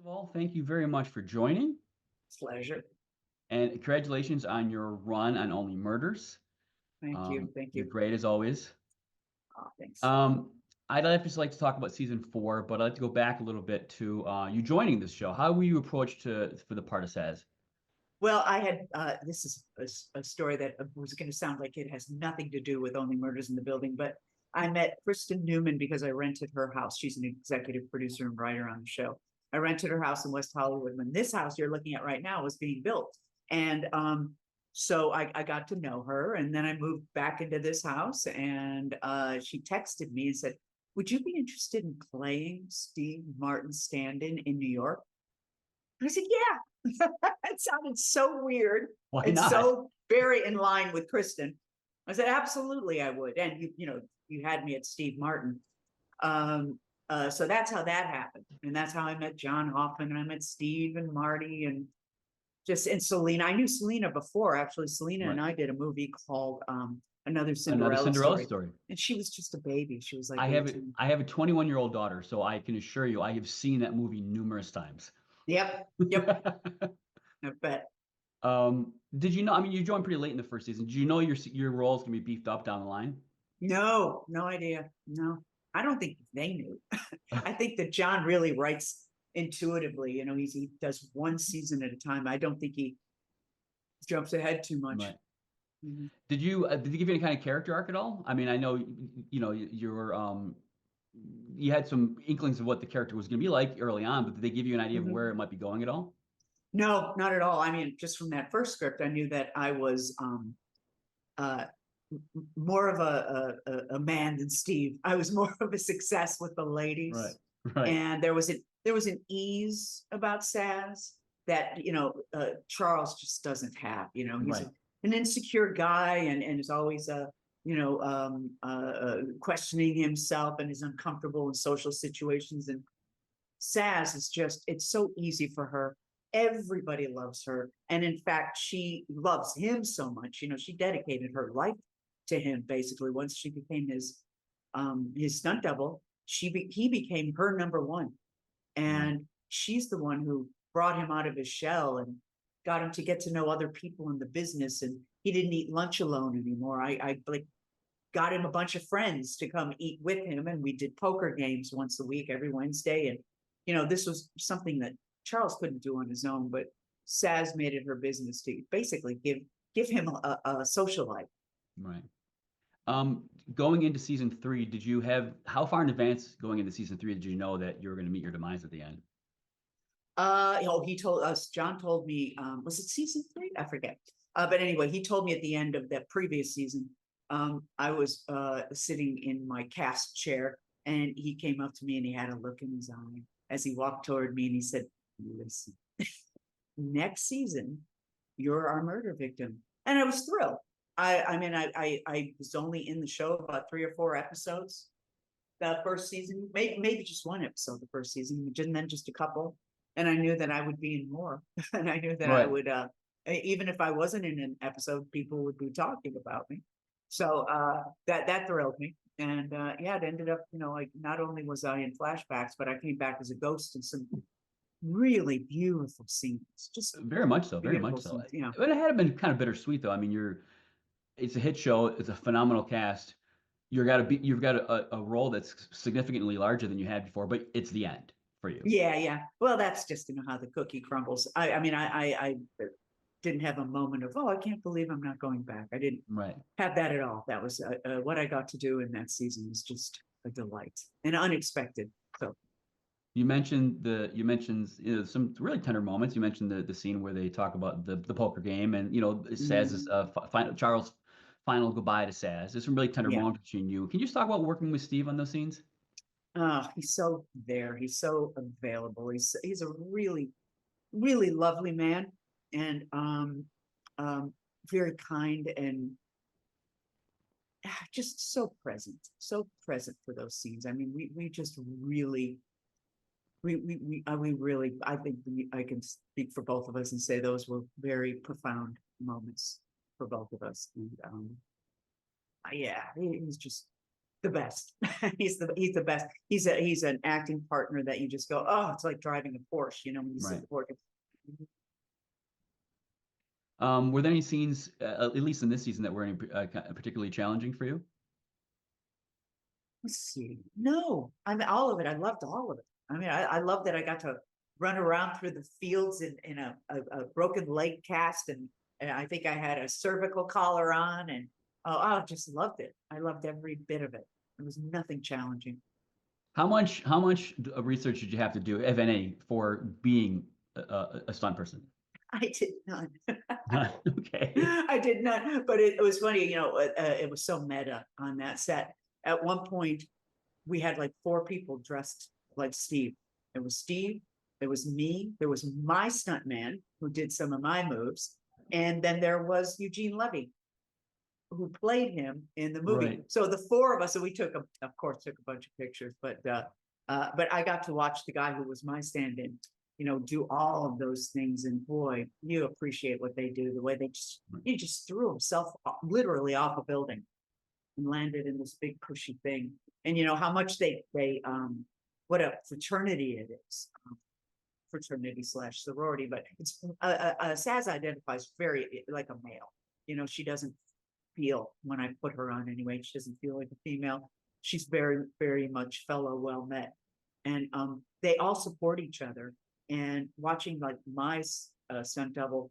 of all, thank you very much for joining, Pleasure. and congratulations on your run on Only Murders. Thank you. Thank You're you. great as always. Thanks. Um, just like to talk about season four, but I'd like to go back a little bit to you joining this show. How were you approached for the part of Saz? Well, I had this is a story that was going to sound like it has nothing to do with Only Murders in the Building, but I met Kristen Newman because I rented her house. She's an executive producer and writer on the show. I rented her house in West Hollywood when this house you're looking at right now was being built. And so I got to know her, and then I moved back into this house, and she texted me and said, "Would you be interested in playing Steve Martin's stand-in New York?" I said, "Yeah." It sounded so weird Why and not? so very in line with Kristen. I said, "Absolutely, I would." And you had me at Steve Martin. So that's how that happened, and that's how I met John Hoffman, and I met Steve and Marty, and Selena. I knew Selena before. Actually, Selena Right. and I did a movie called Another Another Cinderella Cinderella Story, story. and she was just a baby. She was like I have a 18. I have a 21-year-old daughter, so I can assure you I have seen that movie numerous times. Yep, yep. I bet. Did you know? I mean, you joined pretty late in the first season. Did you know your roles can be beefed up down the line? No, no idea. No, I don't think they knew. I think that John really writes intuitively. He does one season at a time. I don't think he jumps ahead too much. Right. Mhm. Did he give you any kind of character arc at all? I mean, I know you were you had some inklings of what the character was going to be like early on, but did they give you an idea of Mhm. where it might be going at all? No, not at all. I mean, just from that first script, I knew that I was uh, more of a man than Steve. I was more of a success with the Right. ladies, Right. and there was an ease about Saz that Charles just doesn't have. He's Right. an insecure guy, and is always questioning himself, and is uncomfortable in social situations. And Saz is it's so easy for her. Everybody loves her. And in fact, she loves him so much. She dedicated her life to him basically. Once she became his stunt double, he became her number one. Right. And she's the one who brought him out of his shell and got him to get to know other people in the business. And he didn't eat lunch alone anymore. I like got him a bunch of friends to come eat with him, and we did poker games once a week every Wednesday. And this was something that Charles couldn't do on his own, but Saz made it her business to basically give him a social life. Right. Going into season three, did you have how far in advance going into season three did you know that you were going to meet your demise at the end? He told us. John told me. Was it season three? I forget. But anyway, he told me at the end of that previous season. I was sitting in my cast chair, and he came up to me, and he had a look in his eye as he walked toward me, and he said, "Listen, next season, you're our murder victim." And I was thrilled. I was only in the show about 3 or 4 episodes the first season, maybe just one episode the first season, and then just a couple. And I knew that I would be in more, and I knew that I Right. would, even if I wasn't in an episode, people would be talking about me. So that thrilled me. And yeah, it ended up, like not only was I in flashbacks, but I came back as a ghost in some really beautiful scenes, just Very much so. Very beautiful much so. scenes. Yeah. But it had been kind of bittersweet though. I mean, it's a hit show. It's a phenomenal cast. You've got a role that's significantly larger than you had before, but it's the end for you. Yeah, yeah. Well, that's just how the cookie crumbles. I mean, I didn't have a moment of, oh, I can't believe I'm not going back. I didn't Right. have that at all. That was what I got to do in that season was just a delight and unexpected. So, You mentioned some really tender moments. You mentioned the scene where they talk about the poker game and Saz's mm, final Charles' final goodbye to Saz. There's some really tender yeah. moments between you. Can you just talk about working with Steve on those scenes? He's so there. He's so available. He's a really, really lovely man, and um, very kind, and just so present for those scenes. I mean, we just really we really, I think I can speak for both of us and say those were very profound moments for both of us. And yeah, he was just the best. He's the best. He's an acting partner that you just go, oh, it's like driving a Porsche, you know, when you sit Right. in the Porsche. Were there any scenes, at least in this season, that were any, particularly challenging for you? Let's see. No, I mean all of it. I loved all of it. I mean, I love that I got to run around through the fields in a broken leg cast, and I think I had a cervical collar on, and oh, I just loved it. I loved every bit of it. There was nothing challenging. How much research did you have to do, if any, for being a stunt person? I did not. Okay. I did not. But it was funny, you know. It was so meta on that set. At one point, we had like 4 people dressed like Steve. It was Steve, there was me, there was my stuntman who did some of my moves, and then there was Eugene Levy who played him in the movie. Right. So the 4 of us, and we took of course, took a bunch of pictures, but I got to watch the guy who was my stand-in, you know, do all of those things, and boy, you appreciate what they do. The way he just threw himself literally off a building and landed in this big cushy thing. And you know how much they what a fraternity it is, fraternity slash sorority, but it's Sazz identifies very like a male. You know, she doesn't feel, when I put her on anyway, she doesn't feel like a female. She's very, very much fellow well met. And they all support each other. And watching like my stunt double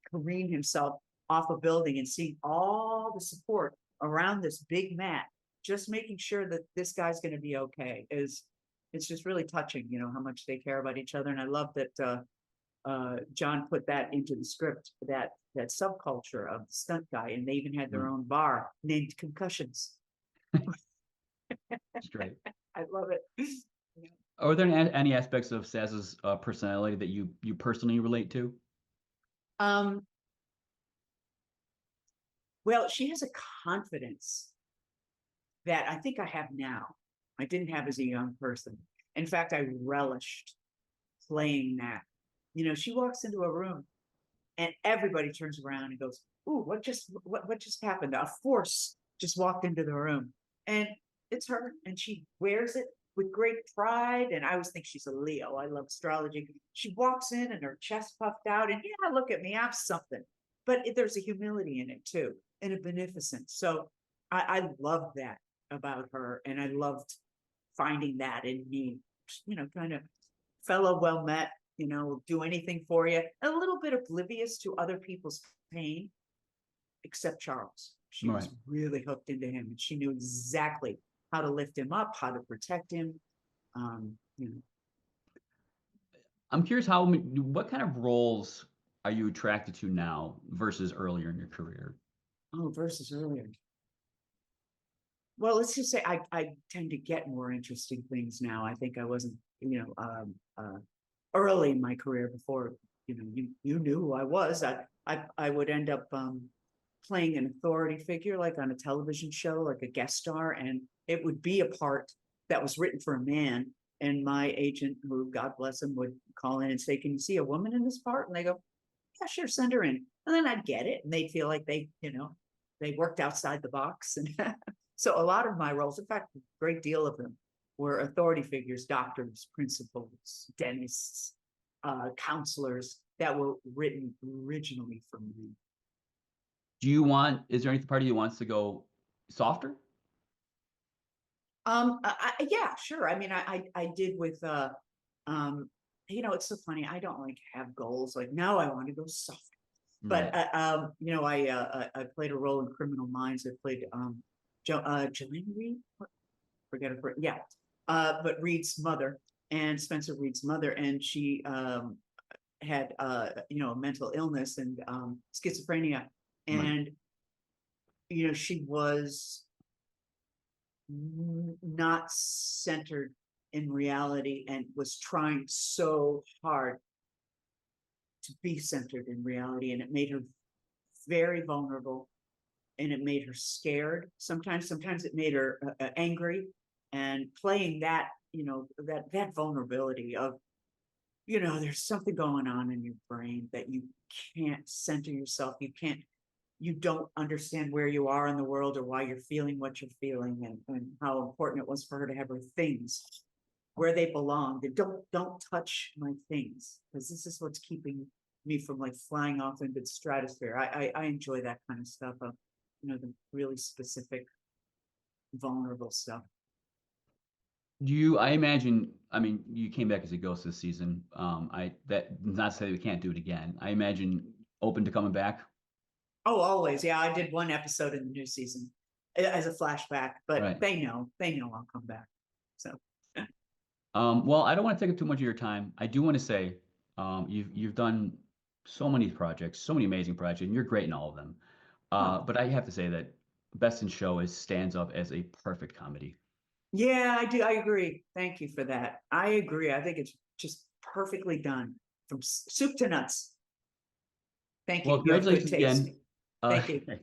careen himself off a building and seeing all the support around this big mat, just making sure that this guy's going to be okay, is it's just really touching, you know, how much they care about each other. And I love that John put that into the script, that subculture of the stunt guy, and they even had their Right. own bar named Concussions. That's great. I love it. Are there any aspects of Sazz's personality that you personally relate to? Um, well, she has a confidence that I think I have now. I didn't have as a young person. In fact, I relished playing that. You know, she walks into a room and everybody turns around and goes, "Ooh, what just happened?" A force just walked into the room, and it's her, and she wears it with great pride. And I always think she's a Leo. I love astrology. She walks in and her chest puffed out, and yeah, look at me, I'm something. But there's a humility in it too, and a beneficence. So I love that about her, and I loved finding that in me. You know, kind of fellow well met, you know, do anything for you, a little bit oblivious to other people's pain, except Charles. She Right. was really hooked into him, and she knew exactly how to lift him up, how to protect him. You know, I'm curious what kind of roles are you attracted to now versus earlier in your career? oh, versus earlier. Well, let's just say I tend to get more interesting things now. I think I wasn't, you know, early in my career before, you know, you knew who I was. I would end up playing an authority figure, like on a television show, like a guest star, and it would be a part that was written for a man. And my agent, who God bless him, would call in and say, "Can you see a woman in this part?" And they go, "Yeah, sure, send her in." And then I'd get it, and they'd feel like they, you know, they worked outside the box. And so a lot of my roles, in fact, a great deal of them, were authority figures, doctors, principals, dentists, counselors, that were written originally for me. Is there any part of you wants to go softer? Yeah, sure. I mean, I did with um, you know, it's so funny. I don't like have goals like, now I want to go soft. But Right. you know, I played a role in Criminal Minds. I played Jolene Reed, forget her, yeah, but Reed's mother, and Spencer Reed's mother, and she had you know, a mental illness and schizophrenia, Right. and you know, she was not centered in reality, and was trying so hard to be centered in reality, and it made her very vulnerable, and it made her scared sometimes it made her angry. And playing that, you know, that vulnerability of, you know, there's something going on in your brain that you can't center yourself, you can't you don't understand where you are in the world or why you're feeling what you're feeling, and how important it was for her to have her things where they belong. They don't touch my things, because this is what's keeping me from like flying off into the stratosphere. I enjoy that kind of stuff, the really specific, vulnerable stuff. I imagine, I mean, you came back as a ghost this season. That not to say we can't do it again. I imagine open to coming back. Oh, always. Yeah, I did one episode in the new season as a flashback, but Right. they know I'll come back. So, Well, I don't want to take up too much of your time. I do want to say, you've done so many projects, so many amazing projects, and you're great in all of them. oh, But I have to say that Best in Show stands up as a perfect comedy. yeah, I do. I agree. Thank you for that. I agree. I think it's just perfectly done from soup to nuts. Thank Well, you. You have good congratulations taste. again. Thank you.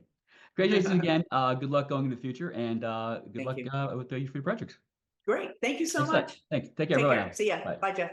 Congratulations again. Good luck going in the future, and good Thank luck you. with your future projects. Great. Thank you so Thanks, Seth. much. Thanks. Take care. Take Bye care. now. See ya. Bye. Bye, Jeff.